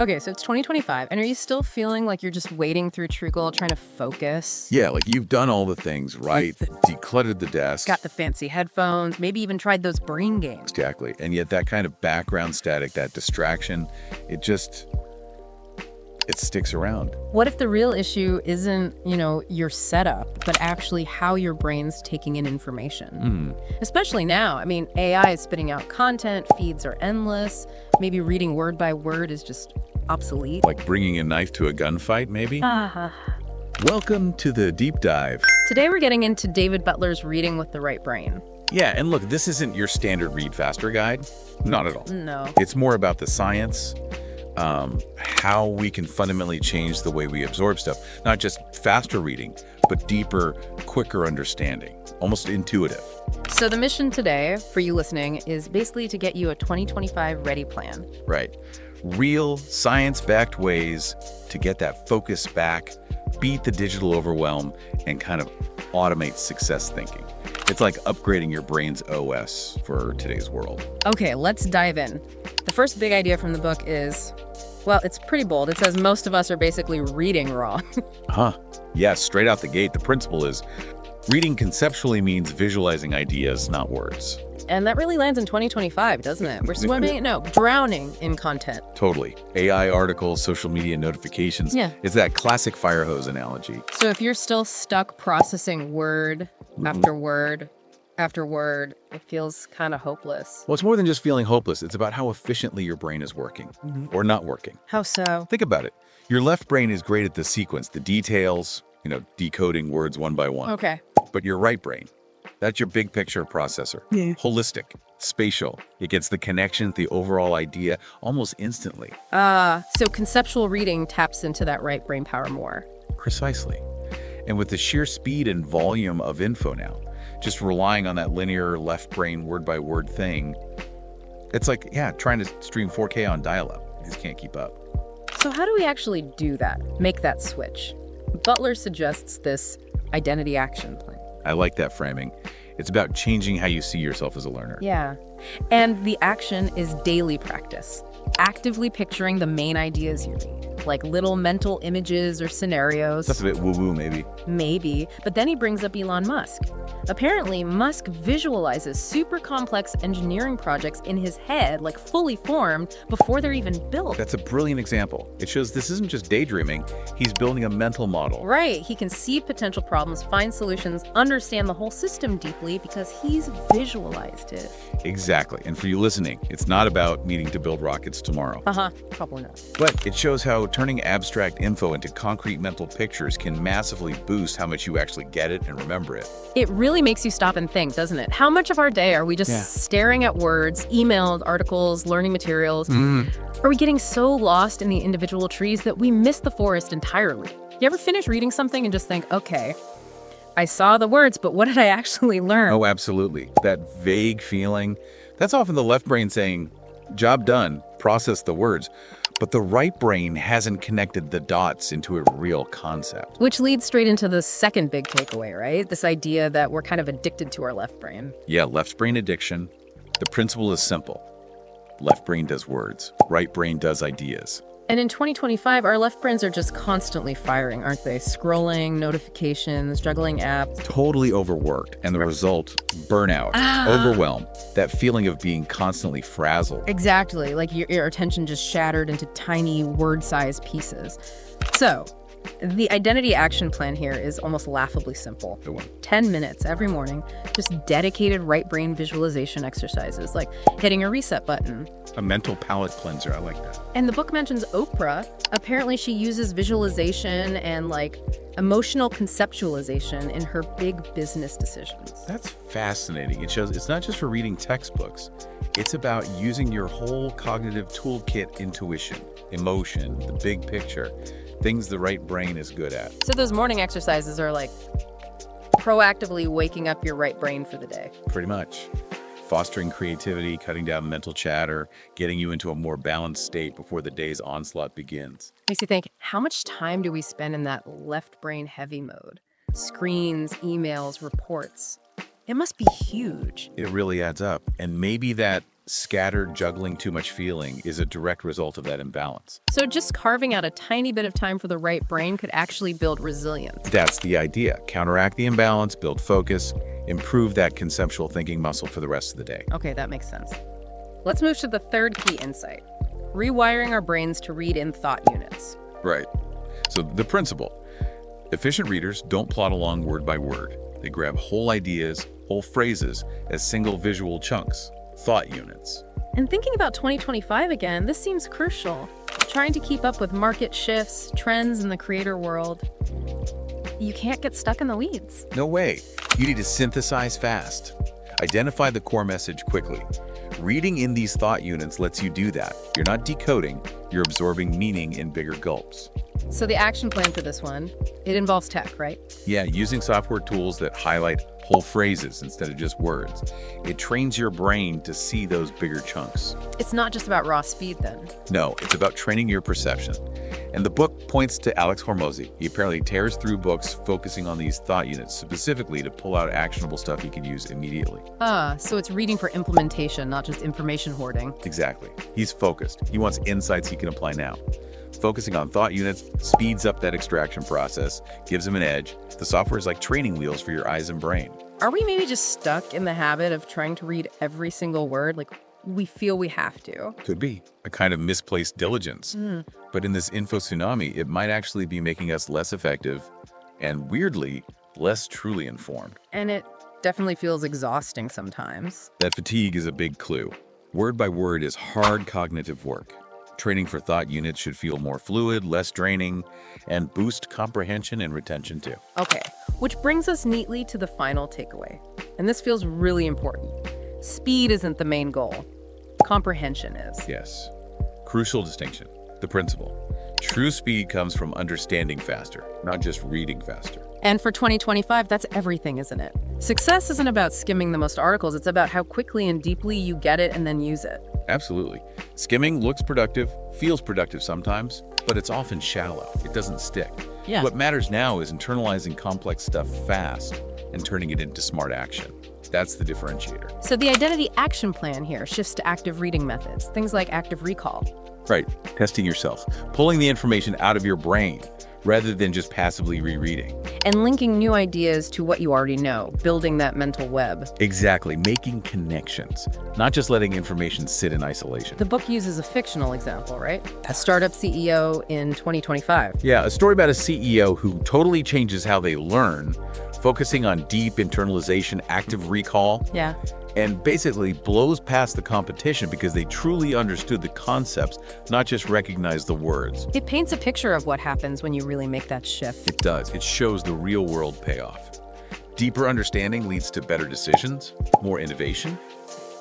Okay, so it's 2025, and are you still feeling like you're just wading through treacle trying to focus? Yeah, like you've done all the things, right? Decluttered the desk. Got the fancy headphones, maybe even tried those brain games. Exactly. And yet that kind of background static, that distraction, it sticks around. What if the real issue isn't, your setup, but actually how your brain's taking in information? Especially now. I mean, AI is spitting out content, feeds are endless. Maybe reading word by word is just obsolete. Like bringing a knife to a gunfight, maybe? Welcome to the deep dive. Today we're getting into David Butler's Reading with the Right Brain. Yeah, and look, this isn't your standard read faster guide. Not at all. No. It's more about the science, how we can fundamentally change the way we absorb stuff. Not just faster reading, but deeper, quicker understanding, almost intuitive. So the mission today, for you listening, is basically to get you a 2025 ready plan. Right. Real, science-backed ways to get that focus back, beat the digital overwhelm, and kind of automate success thinking. It's like upgrading your brain's OS for today's world. Okay, let's dive in. The first big idea from the book is, well, it's pretty bold. It says most of us are basically reading wrong. Yeah, straight out the gate, the principle is reading conceptually means visualizing ideas, not words. And that really lands in 2025, doesn't it? We're drowning in content. Totally. AI articles, social media notifications. Yeah. It's that classic fire hose analogy. So if you're still stuck processing word after word after word, it feels kind of hopeless. Well, it's more than just feeling hopeless. It's about how efficiently your brain is working or not working. How so? Think about it. Your left brain is great at the sequence, the details, decoding words one by one. Okay. But your right brain, that's your big picture processor. Yeah. Holistic, spatial. It gets the connections, the overall idea almost instantly. So conceptual reading taps into that right brain power more. Precisely. And with the sheer speed and volume of info now, just relying on that linear left brain word by word thing, it's like, trying to stream 4K on dial-up. You just can't keep up. So how do we actually do that, make that switch? Butler suggests this identity action plan. I like that framing. It's about changing how you see yourself as a learner. Yeah. And the action is daily practice. Actively picturing the main ideas you read, like little mental images or scenarios. That's a bit woo-woo, maybe. Maybe. But then he brings up Elon Musk. Apparently, Musk visualizes super complex engineering projects in his head, like fully formed, before they're even built. That's a brilliant example. It shows this isn't just daydreaming. He's building a mental model. Right. He can see potential problems, find solutions, understand the whole system deeply because he's visualized it. Exactly. And for you listening, it's not about needing to build rockets tomorrow. Probably not. But it shows how turning abstract info into concrete mental pictures can massively boost how much you actually get it and remember it. It really makes you stop and think, doesn't it? How much of our day are we just staring at words, emails, articles, learning materials? Are we getting so lost in the individual trees that we miss the forest entirely? You ever finish reading something and just think, okay, I saw the words, but what did I actually learn? Oh, absolutely. That vague feeling, that's often the left brain saying, job done, process the words. But the right brain hasn't connected the dots into a real concept. Which leads straight into the second big takeaway, right? This idea that we're kind of addicted to our left brain. Yeah, left brain addiction. The principle is simple. Left brain does words, right brain does ideas. And in 2025, our left brains are just constantly firing, aren't they? Scrolling, notifications, juggling apps. Totally overworked. And the result, burnout, overwhelm, that feeling of being constantly frazzled. Exactly. Like your attention just shattered into tiny word-sized pieces. So the identity action plan here is almost laughably simple. The one. 10 minutes every morning, just dedicated right brain visualization exercises, like hitting a reset button. A mental palate cleanser, I like that. And the book mentions Oprah. Apparently she uses visualization and emotional conceptualization in her big business decisions. That's fascinating. It shows it's not just for reading textbooks. It's about using your whole cognitive toolkit, intuition, emotion, the big picture, things the right brain is good at. So those morning exercises are like proactively waking up your right brain for the day. Pretty much. Fostering creativity, cutting down mental chatter, getting you into a more balanced state before the day's onslaught begins. Makes you think, how much time do we spend in that left brain heavy mode? Screens, emails, reports. It must be huge. It really adds up. And maybe that scattered, juggling too much feeling is a direct result of that imbalance. So just carving out a tiny bit of time for the right brain could actually build resilience. That's the idea. Counteract the imbalance, build focus, improve that conceptual thinking muscle for the rest of the day. Okay, that makes sense. Let's move to the third key insight: rewiring our brains to read in thought units. Right. So the principle: efficient readers don't plot along word by word. They grab whole ideas, whole phrases as single visual chunks, thought units. And thinking about 2025 again, this seems crucial. Trying to keep up with market shifts, trends in the creator world. You can't get stuck in the weeds. No way. You need to synthesize fast. Identify the core message quickly. Reading in these thought units lets you do that. You're not decoding, you're absorbing meaning in bigger gulps. So the action plan for this one, it involves tech, right? Yeah, using software tools that highlight whole phrases instead of just words. It trains your brain to see those bigger chunks. It's not just about raw speed then. No, it's about training your perception. And the book points to Alex Hormozi. He apparently tears through books focusing on these thought units specifically to pull out actionable stuff you can use immediately. So it's reading for implementation, not just information hoarding. Exactly. He's focused. He wants insights he can apply now. Focusing on thought units speeds up that extraction process, gives him an edge. The software is like training wheels for your eyes and brain. Are we maybe just stuck in the habit of trying to read every single word? Like, we feel we have to. Could be a kind of misplaced diligence. But in this info tsunami, it might actually be making us less effective and, weirdly, less truly informed. And it definitely feels exhausting sometimes. That fatigue is a big clue. Word by word is hard cognitive work. Training for thought units should feel more fluid, less draining, and boost comprehension and retention too. Okay, which brings us neatly to the final takeaway. And this feels really important. Speed isn't the main goal. Comprehension is. Yes. Crucial distinction. The principle. True speed comes from understanding faster, not just reading faster. And for 2025, that's everything, isn't it? Success isn't about skimming the most articles. It's about how quickly and deeply you get it and then use it. Absolutely. Skimming looks productive, feels productive sometimes, but it's often shallow. It doesn't stick. Yeah. What matters now is internalizing complex stuff fast and turning it into smart action. That's the differentiator. So the identity action plan here shifts to active reading methods, things like active recall. Right. Testing yourself, pulling the information out of your brain rather than just passively rereading. And linking new ideas to what you already know, building that mental web. Exactly. Making connections, not just letting information sit in isolation. The book uses a fictional example, right? A startup CEO in 2025. Yeah, a story about a CEO who totally changes how they learn, focusing on deep internalization, active recall. Yeah. And basically blows past the competition because they truly understood the concepts, not just recognized the words. It paints a picture of what happens when you really make that shift. It does. It shows the real-world payoff. Deeper understanding leads to better decisions, more innovation.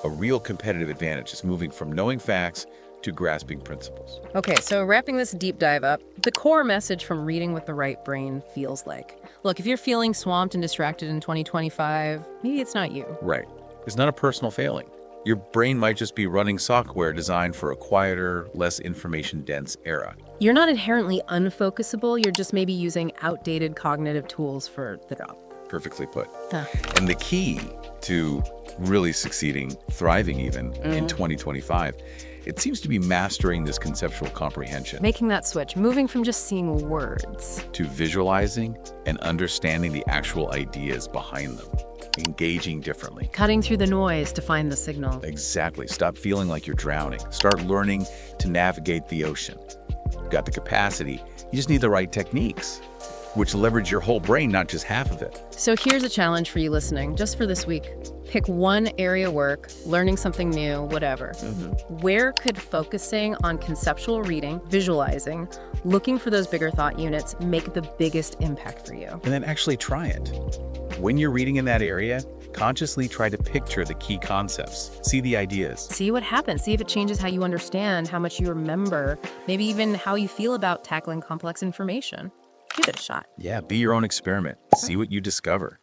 A real competitive advantage is moving from knowing facts to grasping principles. Okay, so wrapping this deep dive up, the core message from reading with the right brain feels like, look, if you're feeling swamped and distracted in 2025, maybe it's not you. Right. It's not a personal failing. Your brain might just be running software designed for a quieter, less information-dense era. You're not inherently unfocusable, you're just maybe using outdated cognitive tools for the job. Perfectly put. Huh. And the key to really succeeding, thriving even, in 2025, it seems to be mastering this conceptual comprehension. Making that switch, moving from just seeing words. To visualizing and understanding the actual ideas behind them. Engaging differently. Cutting through the noise to find the signal. Exactly. Stop feeling like you're drowning. Start learning to navigate the ocean. You've got the capacity. You just need the right techniques, which leverage your whole brain, not just half of it. So here's a challenge for you listening, just for this week. Pick one area of work, learning something new, whatever. Where could focusing on conceptual reading, visualizing, looking for those bigger thought units make the biggest impact for you? And then actually try it. When you're reading in that area, consciously try to picture the key concepts. See the ideas. See what happens. See if it changes how you understand, how much you remember, maybe even how you feel about tackling complex information. Give it a shot. Yeah, be your own experiment. See what you discover.